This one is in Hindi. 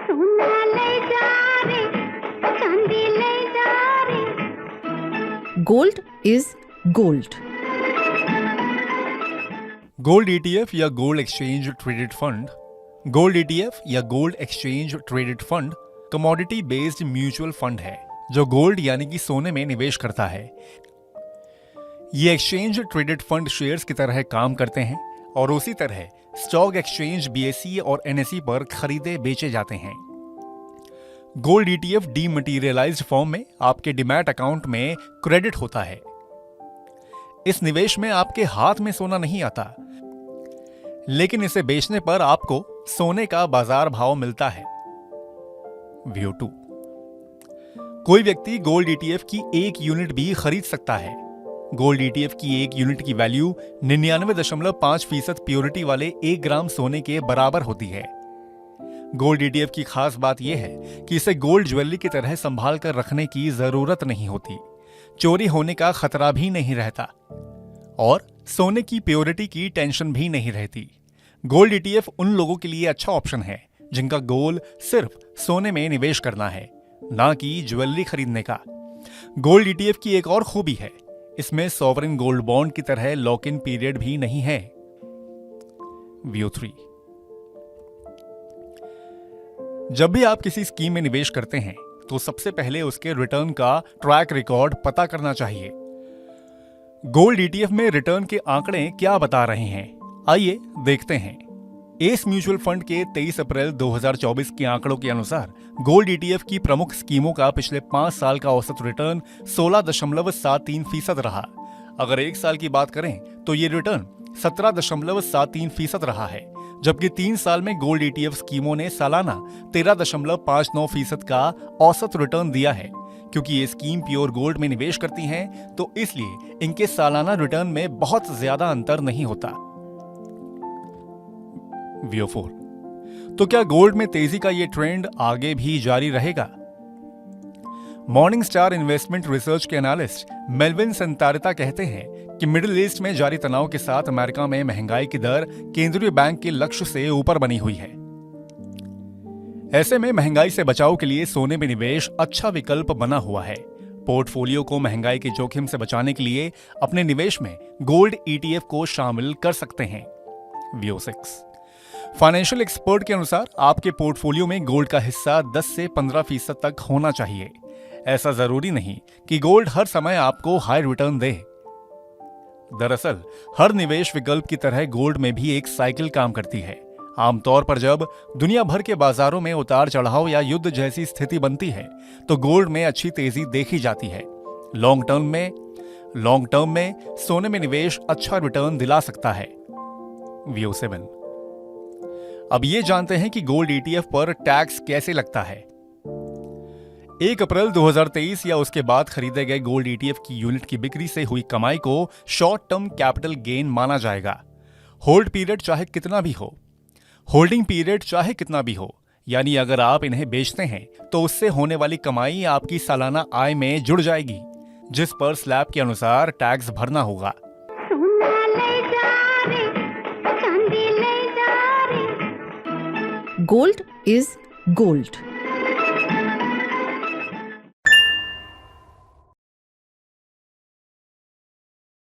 सोना ले जा रे, चांदी ले जा रे। Gold is gold. Gold ETF या gold exchange traded fund. Gold ETF या gold exchange traded fund commodity based mutual fund है जो गोल्ड यानी कि सोने में निवेश करता है। ये एक्सचेंज ट्रेडेड फंड शेयर्स की तरह काम करते हैं और उसी तरह स्टॉक एक्सचेंज बीएसई और एनएसई पर खरीदे बेचे जाते हैं। गोल्ड ईटीएफ डीमटेरियलाइज्ड फॉर्म में आपके डीमैट अकाउंट में क्रेडिट होता है। इस निवेश में आपके हाथ में सोना नहीं आता, लेकिन इसे बेचने पर आपको सोने का बाजार भाव मिलता है। व्यू 2। कोई व्यक्ति गोल्ड ईटीएफ की 1 यूनिट भी खरीद सकता है। गोल्ड ईटीएफ की 1 यूनिट की वैल्यू 99.5% प्योरिटी वाले 1 ग्राम सोने के बराबर होती है। गोल्ड ईटीएफ की खास बात यह है कि इसे गोल्ड ज्वेलरी की तरह संभाल कर रखने की जरूरत नहीं होती, चोरी होने का खतरा भी नहीं रहता और सोने की प्योरिटी की टेंशन भी नहीं रहती। गोल्ड ईटीएफ उन लोगों के लिए अच्छा ऑप्शन है जिनका गोल सिर्फ सोने में निवेश करना है, ना कि ज्वेलरी खरीदने का। गोल्ड ईटीएफ की एक और खूबी है, इसमें सॉवरेन गोल्ड बॉन्ड की तरह लॉक इन पीरियड भी नहीं है। व्यू 3। जब भी आप किसी स्कीम में निवेश करते हैं तो सबसे पहले उसके रिटर्न का ट्रैक रिकॉर्ड पता करना चाहिए। गोल्ड ईटीएफ में रिटर्न के आंकड़े क्या बता रहे हैं, आइए देखते हैं। एस म्यूचुअल फंड के 23 अप्रैल 2024 के आंकड़ों के अनुसार गोल्ड ईटीएफ की प्रमुख स्कीमों का पिछले 5 साल का औसत रिटर्न 16.73% रहा। अगर 1 साल की बात करें तो ये रिटर्न 17.73% रहा है, जबकि 3 साल में गोल्ड ईटीएफ स्कीमों ने सालाना 13.59% का औसत रिटर्न दिया है। क्योंकि ये स्कीम प्योर गोल्ड में निवेश करती हैं, तो इसलिए इनके सालाना रिटर्न में बहुत ज्यादा अंतर नहीं होता। व्यू 4। तो क्या गोल्ड में तेजी का ये ट्रेंड आगे भी जारी रहेगा? मॉर्निंग स्टार इन्वेस्टमेंट रिसर्च के एनालिस्ट मेलविन संतारिता कहते हैं कि मिडिल ईस्ट में जारी तनाव के साथ अमेरिका में महंगाई की दर केंद्रीय बैंक के लक्ष्य से ऊपर बनी हुई है। ऐसे में महंगाई से बचाव के लिए सोने में निवेश अच्छा विकल्प बना हुआ है। पोर्टफोलियो को महंगाई के जोखिम से बचाने के लिए अपने निवेश में गोल्ड ईटीएफ को शामिल कर सकते हैं। व्यू 6। फाइनेंशियल एक्सपर्ट के अनुसार आपके पोर्टफोलियो में गोल्ड का हिस्सा 10 से 15% तक होना चाहिए। ऐसा जरूरी नहीं कि गोल्ड हर समय आपको हाई रिटर्न दे। दरअसल हर निवेश विकल्प की तरह गोल्ड में भी एक साइकिल काम करती है। आमतौर पर जब दुनिया भर के बाजारों में उतार चढ़ाव या युद्ध जैसी स्थिति बनती है तो गोल्ड में अच्छी तेजी देखी जाती है। लॉन्ग टर्म में सोने में निवेश अच्छा रिटर्न दिला सकता है। व्यू 7। अब ये जानते हैं कि गोल्ड ईटीएफ पर टैक्स कैसे लगता है। 1 अप्रैल 2023 या उसके बाद खरीदे गए गोल्ड ईटीएफ की यूनिट की बिक्री से हुई कमाई को शॉर्ट टर्म कैपिटल गेन माना जाएगा। होल्डिंग पीरियड चाहे कितना भी हो, यानी अगर आप इन्हें बेचते हैं तो उससे होने वाली कमाई आपकी सालाना आय में जुड़ जाएगी, जिस पर स्लैब के अनुसार टैक्स भरना होगा। सोना ले जा रे, चांदी ले जा रे। Gold is gold.